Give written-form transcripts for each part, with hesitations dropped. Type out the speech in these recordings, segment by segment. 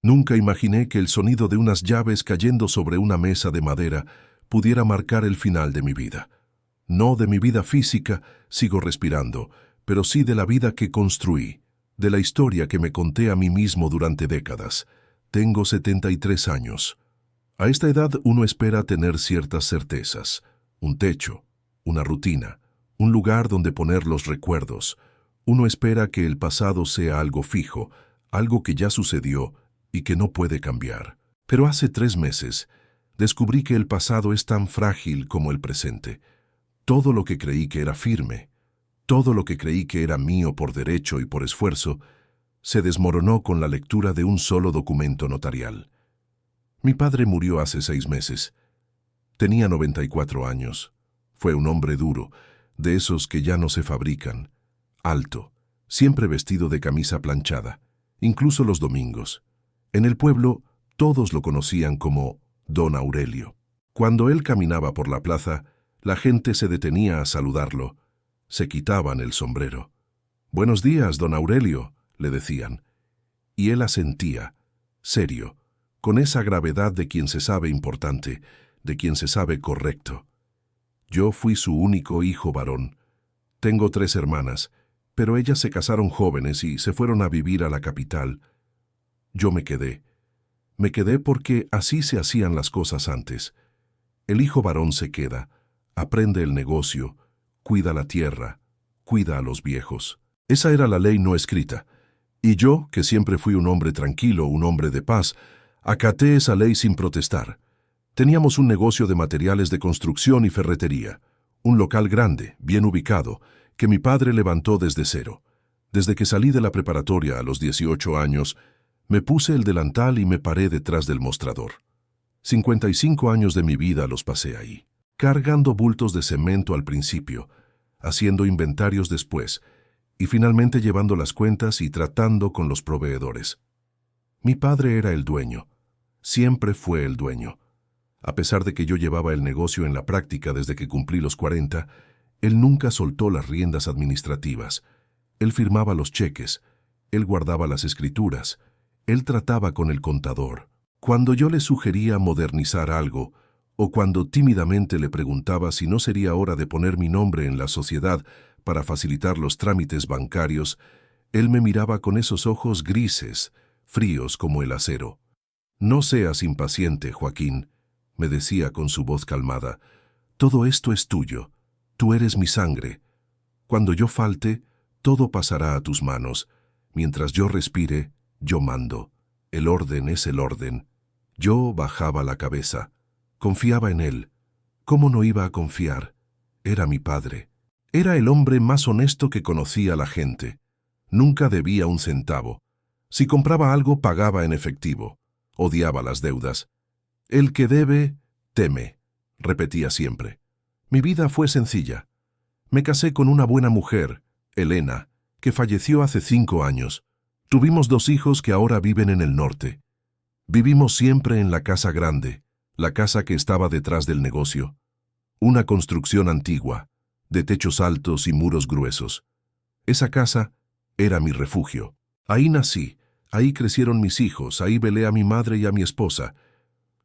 Nunca imaginé que el sonido de unas llaves cayendo sobre una mesa de madera pudiera marcar el final de mi vida. No de mi vida física, sigo respirando, pero sí de la vida que construí, de la historia que me conté a mí mismo durante décadas. Tengo 73 años. A esta edad uno espera tener ciertas certezas, un techo, una rutina, un lugar donde poner los recuerdos. Uno espera que el pasado sea algo fijo, algo que ya sucedió y que no puede cambiar. Pero hace 3 meses descubrí que el pasado es tan frágil como el presente. Todo lo que creí que era firme, todo lo que creí que era mío por derecho y por esfuerzo, se desmoronó con la lectura de un solo documento notarial. Mi padre murió hace 6 meses. Tenía 94 años. Fue un hombre duro, de esos que ya no se fabrican. Alto, siempre vestido de camisa planchada, incluso los domingos. En el pueblo, todos lo conocían como Don Aurelio. Cuando él caminaba por la plaza, la gente se detenía a saludarlo. Se quitaban el sombrero. «Buenos días, don Aurelio», le decían. Y él asentía, serio, con esa gravedad de quien se sabe importante, de quien se sabe correcto. Yo fui su único hijo varón. Tengo 3 hermanas, pero ellas se casaron jóvenes y se fueron a vivir a la capital. Yo me quedé. Me quedé porque así se hacían las cosas antes. El hijo varón se queda, aprende el negocio, cuida la tierra, cuida a los viejos. Esa era la ley no escrita. Y yo, que siempre fui un hombre tranquilo, un hombre de paz, acaté esa ley sin protestar. Teníamos un negocio de materiales de construcción y ferretería, un local grande, bien ubicado, que mi padre levantó desde cero. Desde que salí de la preparatoria a los 18 años, me puse el delantal y me paré detrás del mostrador. 55 años de mi vida los pasé ahí, cargando bultos de cemento al principio, haciendo inventarios después, y finalmente llevando las cuentas y tratando con los proveedores. Mi padre era el dueño, siempre fue el dueño. A pesar de que yo llevaba el negocio en la práctica desde que cumplí los 40, él nunca soltó las riendas administrativas. Él firmaba los cheques, él guardaba las escrituras, él trataba con el contador. Cuando yo le sugería modernizar algo, o cuando tímidamente le preguntaba si no sería hora de poner mi nombre en la sociedad para facilitar los trámites bancarios, él me miraba con esos ojos grises, fríos como el acero. «No seas impaciente, Joaquín», me decía con su voz calmada. «Todo esto es tuyo. Tú eres mi sangre. Cuando yo falte, todo pasará a tus manos. Mientras yo respire, yo mando. El orden es el orden». Yo bajaba la cabeza. Confiaba en él. ¿Cómo no iba a confiar? Era mi padre. Era el hombre más honesto que conocía la gente. Nunca debía un centavo. Si compraba algo, pagaba en efectivo. Odiaba las deudas. «El que debe, teme», repetía siempre. Mi vida fue sencilla. Me casé con una buena mujer, Elena, que falleció hace 5 años. Tuvimos 2 hijos que ahora viven en el norte. Vivimos siempre en la casa grande, la casa que estaba detrás del negocio. Una construcción antigua, de techos altos y muros gruesos. Esa casa era mi refugio. Ahí nací, ahí crecieron mis hijos, ahí velé a mi madre y a mi esposa.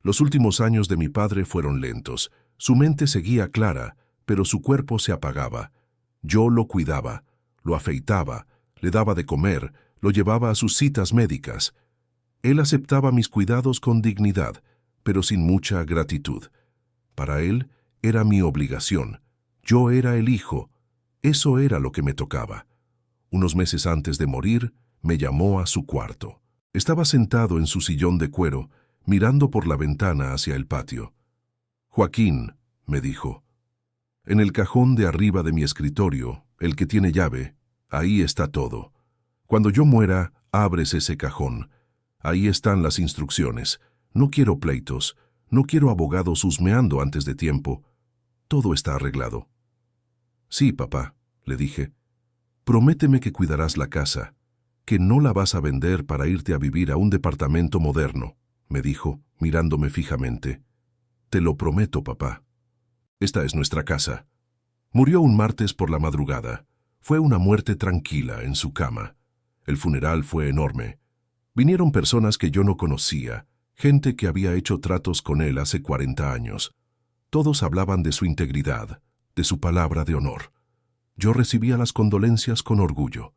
Los últimos años de mi padre fueron lentos. Su mente seguía clara, pero su cuerpo se apagaba. Yo lo cuidaba, lo afeitaba, le daba de comer, lo llevaba a sus citas médicas. Él aceptaba mis cuidados con dignidad, pero sin mucha gratitud. Para él era mi obligación. Yo era el hijo. Eso era lo que me tocaba. Unos meses antes de morir, me llamó a su cuarto. Estaba sentado en su sillón de cuero, mirando por la ventana hacia el patio. «Joaquín», me dijo, «en el cajón de arriba de mi escritorio, el que tiene llave, ahí está todo. Cuando yo muera, abres ese cajón. Ahí están las instrucciones. No quiero pleitos, no quiero abogados husmeando antes de tiempo. Todo está arreglado». «Sí, papá», le dije. «Prométeme que cuidarás la casa, que no la vas a vender para irte a vivir a un departamento moderno», me dijo, mirándome fijamente. «Te lo prometo, papá. Esta es nuestra casa». Murió un martes por la madrugada. Fue una muerte tranquila en su cama. El funeral fue enorme. Vinieron personas que yo no conocía, gente que había hecho tratos con él hace 40 años. Todos hablaban de su integridad, de su palabra de honor. Yo recibía las condolencias con orgullo.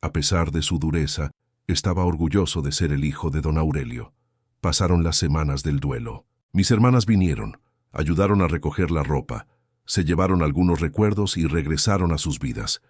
A pesar de su dureza, estaba orgulloso de ser el hijo de don Aurelio. Pasaron las semanas del duelo. Mis hermanas vinieron, ayudaron a recoger la ropa, se llevaron algunos recuerdos y regresaron a sus vidas.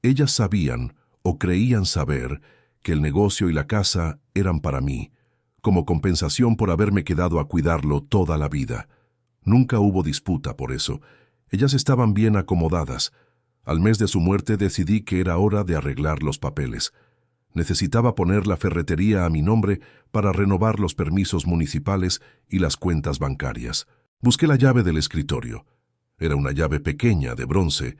Ellas sabían, o creían saber, que el negocio y la casa eran para mí, como compensación por haberme quedado a cuidarlo toda la vida. Nunca hubo disputa por eso. Ellas estaban bien acomodadas. Al mes de su muerte decidí que era hora de arreglar los papeles. Necesitaba poner la ferretería a mi nombre para renovar los permisos municipales y las cuentas bancarias. Busqué la llave del escritorio. Era una llave pequeña de bronce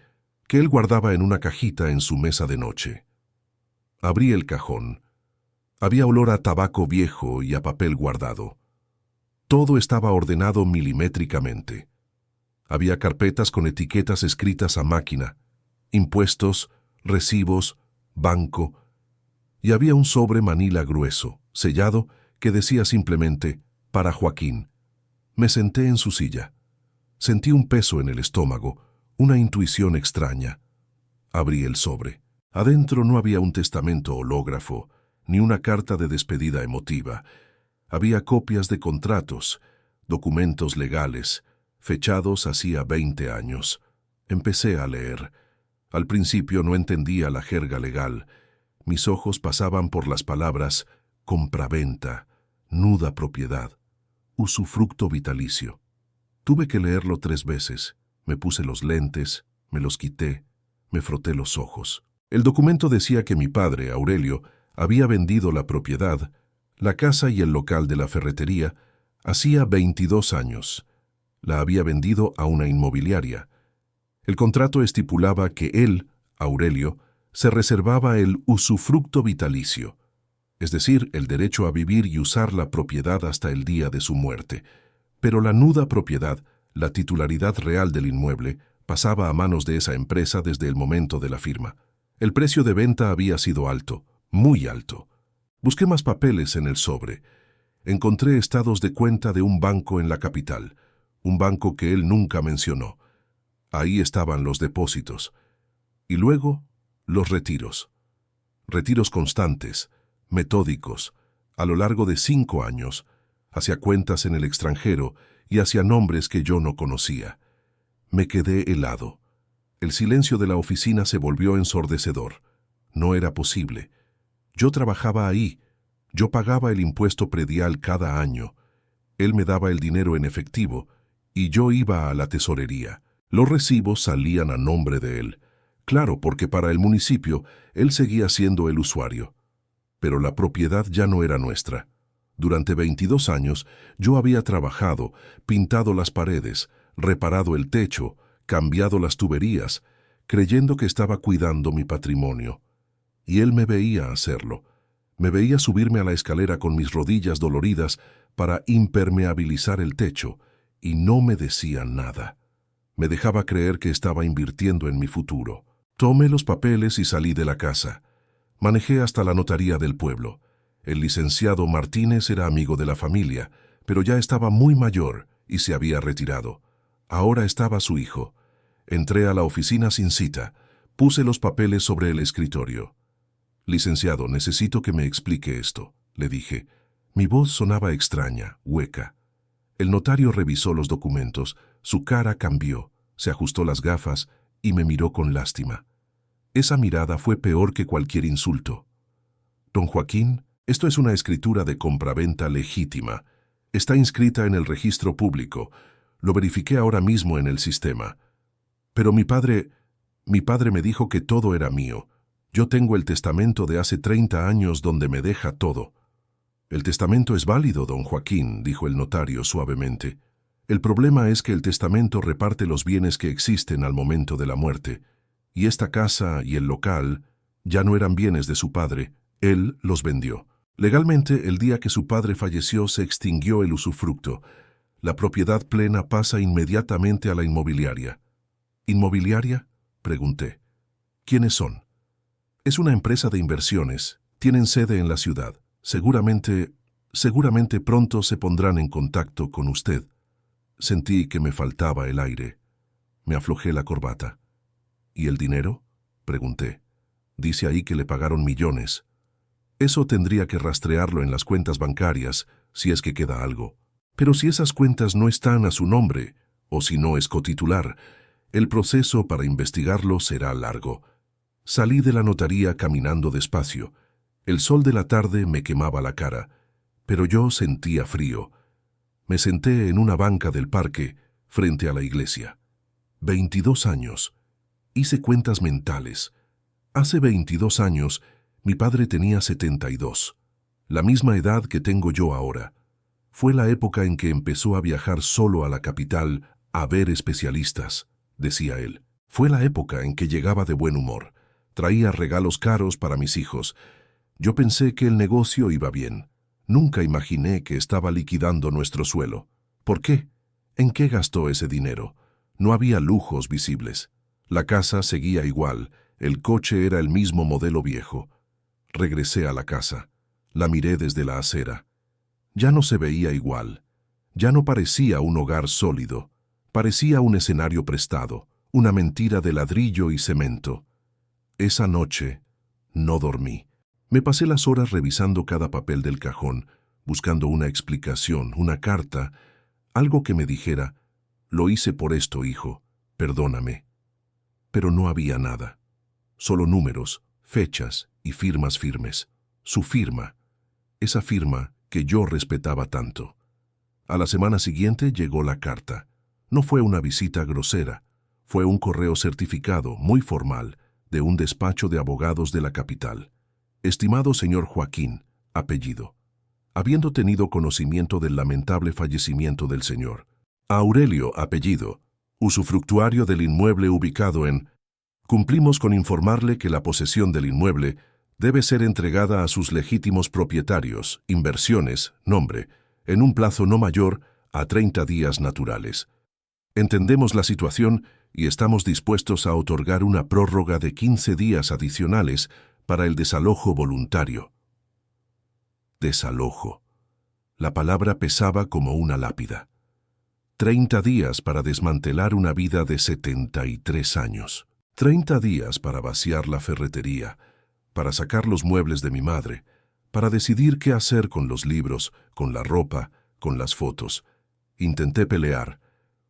que él guardaba en una cajita en su mesa de noche. Abrí el cajón. Había olor a tabaco viejo y a papel guardado. Todo estaba ordenado milimétricamente. Había carpetas con etiquetas escritas a máquina, impuestos, recibos, banco, y había un sobre manila grueso, sellado, que decía simplemente, para Joaquín. Me senté en su silla. Sentí un peso en el estómago, una intuición extraña. Abrí el sobre. Adentro no había un testamento hológrafo, ni una carta de despedida emotiva. Había copias de contratos, documentos legales, fechados hacía 20 años. Empecé a leer. Al principio no entendía la jerga legal. Mis ojos pasaban por las palabras compraventa, nuda propiedad, usufructo vitalicio. Tuve que leerlo 3 veces. Me puse los lentes, me los quité, me froté los ojos. El documento decía que mi padre, Aurelio, había vendido la propiedad, la casa y el local de la ferretería, hacía 22 años. La había vendido a una inmobiliaria. El contrato estipulaba que él, Aurelio, se reservaba el usufructo vitalicio, es decir, el derecho a vivir y usar la propiedad hasta el día de su muerte. Pero la nuda propiedad, la titularidad real del inmueble, pasaba a manos de esa empresa desde el momento de la firma. El precio de venta había sido alto, muy alto. Busqué más papeles en el sobre. Encontré estados de cuenta de un banco en la capital, un banco que él nunca mencionó. Ahí estaban los depósitos. Y luego, los retiros. Retiros constantes, metódicos, a lo largo de 5 años, hacia cuentas en el extranjero y hacia nombres que yo no conocía. Me quedé helado. El silencio de la oficina se volvió ensordecedor. No era posible. Yo trabajaba ahí. Yo pagaba el impuesto predial cada año. Él me daba el dinero en efectivo y yo iba a la tesorería. Los recibos salían a nombre de él. Claro, porque para el municipio él seguía siendo el usuario. Pero la propiedad ya no era nuestra. Durante 22 años yo había trabajado, pintado las paredes, reparado el techo, cambiado las tuberías, creyendo que estaba cuidando mi patrimonio. Y él me veía hacerlo. Me veía subirme a la escalera con mis rodillas doloridas para impermeabilizar el techo, y no me decía nada. Me dejaba creer que estaba invirtiendo en mi futuro. Tomé los papeles y salí de la casa. Manejé hasta la notaría del pueblo. El licenciado Martínez era amigo de la familia, pero ya estaba muy mayor y se había retirado. Ahora estaba su hijo. Entré a la oficina sin cita. Puse los papeles sobre el escritorio. «Licenciado, necesito que me explique esto», le dije. Mi voz sonaba extraña, hueca. El notario revisó los documentos, su cara cambió, se ajustó las gafas y me miró con lástima. Esa mirada fue peor que cualquier insulto. «Don Joaquín, esto es una escritura de compraventa legítima. Está inscrita en el registro público. Lo verifiqué ahora mismo en el sistema. Pero mi padre me dijo que todo era mío. Yo tengo el testamento de hace 30 años donde me deja todo». «El testamento es válido, don Joaquín», dijo el notario suavemente. «El problema es que el testamento reparte los bienes que existen al momento de la muerte, y esta casa y el local ya no eran bienes de su padre, él los vendió. Legalmente, el día que su padre falleció se extinguió el usufructo. La propiedad plena pasa inmediatamente a la inmobiliaria». «¿Inmobiliaria?», pregunté. «¿Quiénes son?». «Es una empresa de inversiones. Tienen sede en la ciudad. Seguramente pronto se pondrán en contacto con usted. Sentí que me faltaba el aire. Me aflojé la corbata. ¿Y el dinero?, pregunté. Dice ahí que le pagaron millones. Eso tendría que rastrearlo en las cuentas bancarias, si es que queda algo. Pero si esas cuentas no están a su nombre, o si no es cotitular, el proceso para investigarlo será largo. Salí de la notaría caminando despacio. El sol de la tarde me quemaba la cara, pero yo sentía frío. Me senté en una banca del parque, frente a la iglesia. 22 años. Hice cuentas mentales. Hace 22 años, mi padre tenía 72, la misma edad que tengo yo ahora. Fue la época en que empezó a viajar solo a la capital a ver especialistas, decía él. Fue la época en que llegaba de buen humor. Traía regalos caros para mis hijos. Yo pensé que el negocio iba bien. Nunca imaginé que estaba liquidando nuestro suelo. ¿Por qué? ¿En qué gastó ese dinero? No había lujos visibles. La casa seguía igual, el coche era el mismo modelo viejo. Regresé a la casa. La miré desde la acera. Ya no se veía igual. Ya no parecía un hogar sólido. Parecía un escenario prestado, una mentira de ladrillo y cemento. Esa noche no dormí. Me pasé las horas revisando cada papel del cajón, buscando una explicación, una carta, algo que me dijera, lo hice por esto, hijo, perdóname. Pero no había nada. Solo números, fechas y firmas firmes. Su firma. Esa firma que yo respetaba tanto. A la semana siguiente llegó la carta. No fue una visita grosera. Fue un correo certificado, muy formal, de un despacho de abogados de la capital. Estimado señor Joaquín, apellido. Habiendo tenido conocimiento del lamentable fallecimiento del señor Aurelio, apellido, usufructuario del inmueble ubicado en... Cumplimos con informarle que la posesión del inmueble debe ser entregada a sus legítimos propietarios, inversiones, nombre, en un plazo no mayor a 30 días naturales. Entendemos la situación y estamos dispuestos a otorgar una prórroga de 15 días adicionales para el desalojo voluntario. Desalojo. La palabra pesaba como una lápida. 30 días para desmantelar una vida de 73 años. 30 días para vaciar la ferretería, para sacar los muebles de mi madre, para decidir qué hacer con los libros, con la ropa, con las fotos. Intenté pelear.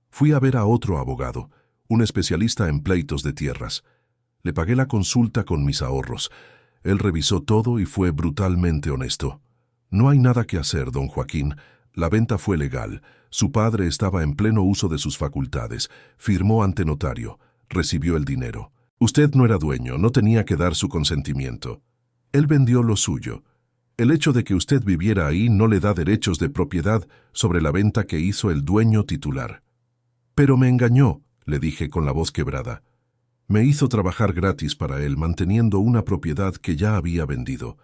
Fui a ver a otro abogado, un especialista en pleitos de tierras. Le pagué la consulta con mis ahorros. Él revisó todo y fue brutalmente honesto. No hay nada que hacer, don Joaquín. La venta fue legal. Su padre estaba en pleno uso de sus facultades. Firmó ante notario. Recibió el dinero. Usted no era dueño, no tenía que dar su consentimiento. Él vendió lo suyo. El hecho de que usted viviera ahí no le da derechos de propiedad sobre la venta que hizo el dueño titular. Pero me engañó, le dije con la voz quebrada. Me hizo trabajar gratis para él, manteniendo una propiedad que ya había vendido.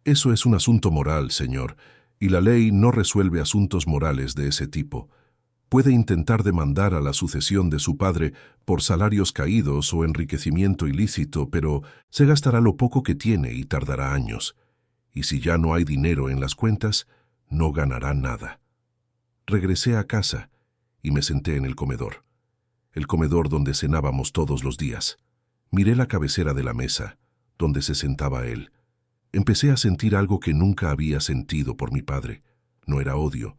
Eso es un asunto moral, señor, y la ley no resuelve asuntos morales de ese tipo. Puede intentar demandar a la sucesión de su padre por salarios caídos o enriquecimiento ilícito, pero se gastará lo poco que tiene y tardará años. Y si ya no hay dinero en las cuentas, no ganará nada. Regresé a casa y me senté en el comedor donde cenábamos todos los días. Miré la cabecera de la mesa, donde se sentaba él. Empecé a sentir algo que nunca había sentido por mi padre. No era odio.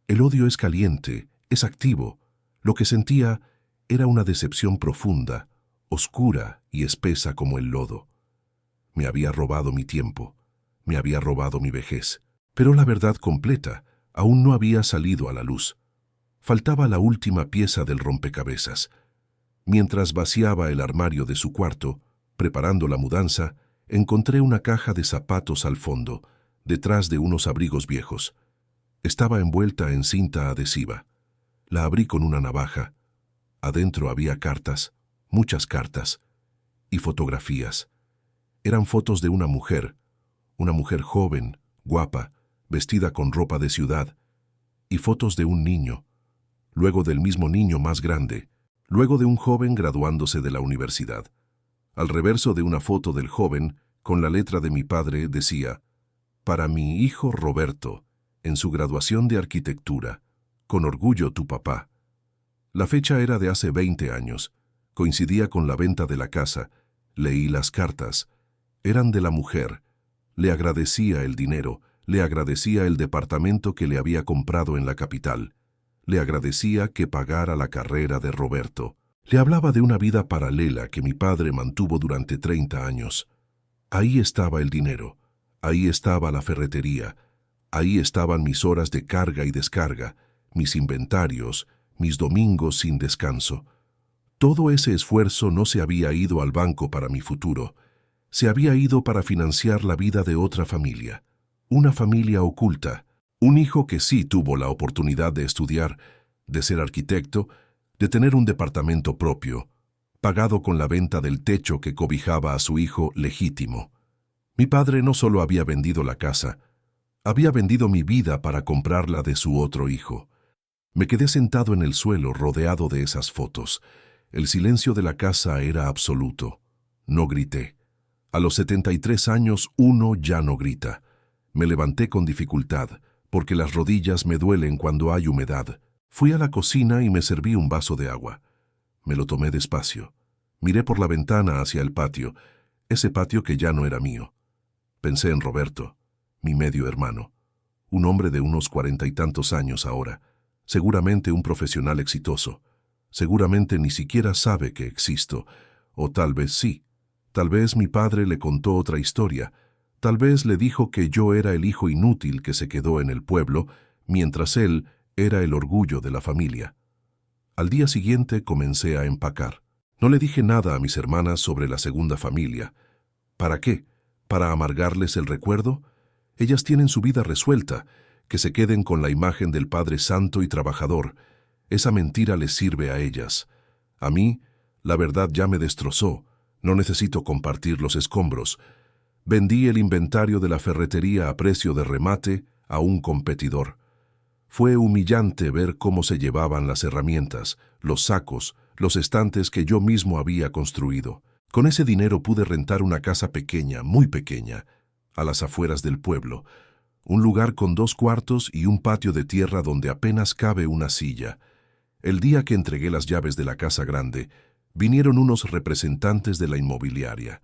El odio es caliente, es activo. Lo que sentía era una decepción profunda, oscura y espesa como el lodo. Me había robado mi tiempo, me había robado mi vejez. Pero la verdad completa aún no había salido a la luz. Faltaba la última pieza del rompecabezas. Mientras vaciaba el armario de su cuarto, preparando la mudanza, encontré una caja de zapatos al fondo, detrás de unos abrigos viejos. Estaba envuelta en cinta adhesiva. La abrí con una navaja. Adentro había cartas, muchas cartas, y fotografías. Eran fotos de una mujer joven, guapa, vestida con ropa de ciudad, y fotos de un niño, luego del mismo niño más grande, luego de un joven graduándose de la universidad. Al reverso de una foto del joven, con la letra de mi padre, decía: Para mi hijo Roberto, en su graduación de arquitectura. Con orgullo, tu papá. La fecha era de hace 20 años. Coincidía con la venta de la casa. Leí las cartas. Eran de la mujer. Le agradecía el dinero, le agradecía el departamento que le había comprado en la capital. Le agradecía que pagara la carrera de Roberto. Le hablaba de una vida paralela que mi padre mantuvo durante 30 años. Ahí estaba el dinero, ahí estaba la ferretería, ahí estaban mis horas de carga y descarga, mis inventarios, mis domingos sin descanso. Todo ese esfuerzo no se había ido al banco para mi futuro, se había ido para financiar la vida de otra familia, una familia oculta, un hijo que sí tuvo la oportunidad de estudiar, de ser arquitecto, de tener un departamento propio, pagado con la venta del techo que cobijaba a su hijo legítimo. Mi padre no solo había vendido la casa, había vendido mi vida para comprarla de su otro hijo. Me quedé sentado en el suelo rodeado de esas fotos. El silencio de la casa era absoluto. No grité. A los 73 años uno ya no grita. Me levanté con dificultad, porque las rodillas me duelen cuando hay humedad. Fui a la cocina y me serví un vaso de agua. Me lo tomé despacio. Miré por la ventana hacia el patio, ese patio que ya no era mío. Pensé en Roberto, mi medio hermano, un hombre de unos 40 y tantos años ahora, seguramente un profesional exitoso. Seguramente ni siquiera sabe que existo, o tal vez sí. Tal vez mi padre le contó otra historia. Tal vez le dijo que yo era el hijo inútil que se quedó en el pueblo, mientras él era el orgullo de la familia. Al día siguiente comencé a empacar. No le dije nada a mis hermanas sobre la segunda familia. ¿Para qué? ¿Para amargarles el recuerdo? Ellas tienen su vida resuelta, que se queden con la imagen del Padre Santo y Trabajador. Esa mentira les sirve a ellas. A mí, la verdad ya me destrozó. No necesito compartir los escombros. Vendí el inventario de la ferretería a precio de remate a un competidor. Fue humillante ver cómo se llevaban las herramientas, los sacos, los estantes que yo mismo había construido. Con ese dinero pude rentar una casa pequeña, muy pequeña, a las afueras del pueblo. Un lugar con 2 cuartos y un patio de tierra donde apenas cabe una silla. El día que entregué las llaves de la casa grande, vinieron unos representantes de la inmobiliaria.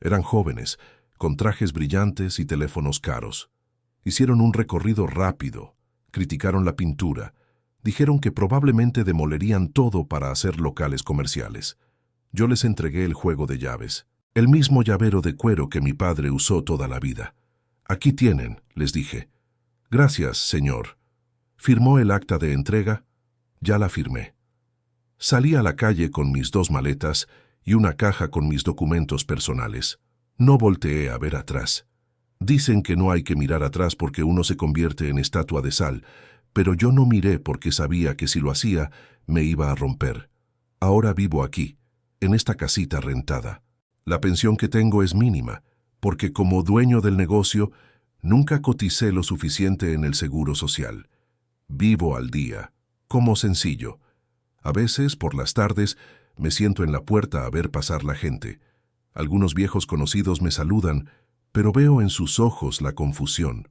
Eran jóvenes, con trajes brillantes y teléfonos caros. Hicieron un recorrido rápido, criticaron la pintura, dijeron que probablemente demolerían todo para hacer locales comerciales. Yo les entregué el juego de llaves, el mismo llavero de cuero que mi padre usó toda la vida. Aquí tienen, les dije. Gracias, señor. ¿Firmó el acta de entrega? Ya la firmé. Salí a la calle con mis 2 maletas y una caja con mis documentos personales. No volteé a ver atrás. Dicen que no hay que mirar atrás porque uno se convierte en estatua de sal, pero yo no miré porque sabía que si lo hacía, me iba a romper. Ahora vivo aquí, en esta casita rentada. La pensión que tengo es mínima, porque como dueño del negocio, nunca coticé lo suficiente en el seguro social. Vivo al día, como sencillo. A veces, por las tardes, me siento en la puerta a ver pasar la gente. Algunos viejos conocidos me saludan, pero veo en sus ojos la confusión.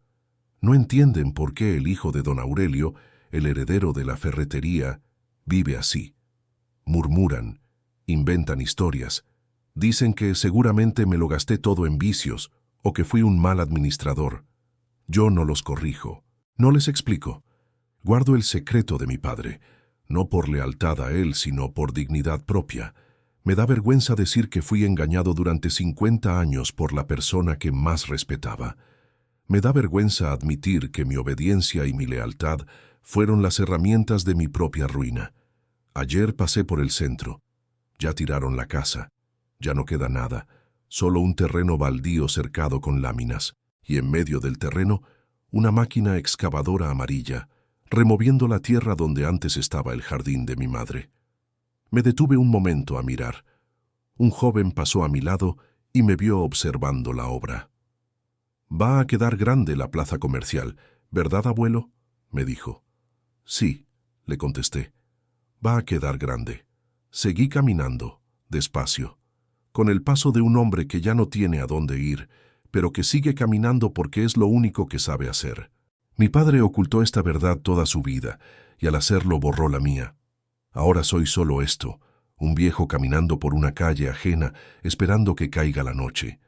No entienden por qué el hijo de don Aurelio, el heredero de la ferretería, vive así. Murmuran, inventan historias. Dicen que seguramente me lo gasté todo en vicios o que fui un mal administrador. Yo no los corrijo, no les explico. Guardo el secreto de mi padre, no por lealtad a él, sino por dignidad propia. Me da vergüenza decir que fui engañado durante 50 años por la persona que más respetaba. Me da vergüenza admitir que mi obediencia y mi lealtad fueron las herramientas de mi propia ruina. Ayer pasé por el centro. Ya tiraron la casa. Ya no queda nada, solo un terreno baldío cercado con láminas, y en medio del terreno, una máquina excavadora amarilla, removiendo la tierra donde antes estaba el jardín de mi madre. Me detuve un momento a mirar. Un joven pasó a mi lado y me vio observando la obra. «Va a quedar grande la plaza comercial, ¿verdad, abuelo?», me dijo. «Sí», le contesté. «Va a quedar grande». Seguí caminando, despacio, con el paso de un hombre que ya no tiene a dónde ir, pero que sigue caminando porque es lo único que sabe hacer. Mi padre ocultó esta verdad toda su vida, y al hacerlo borró la mía. Ahora soy solo esto, un viejo caminando por una calle ajena, esperando que caiga la noche.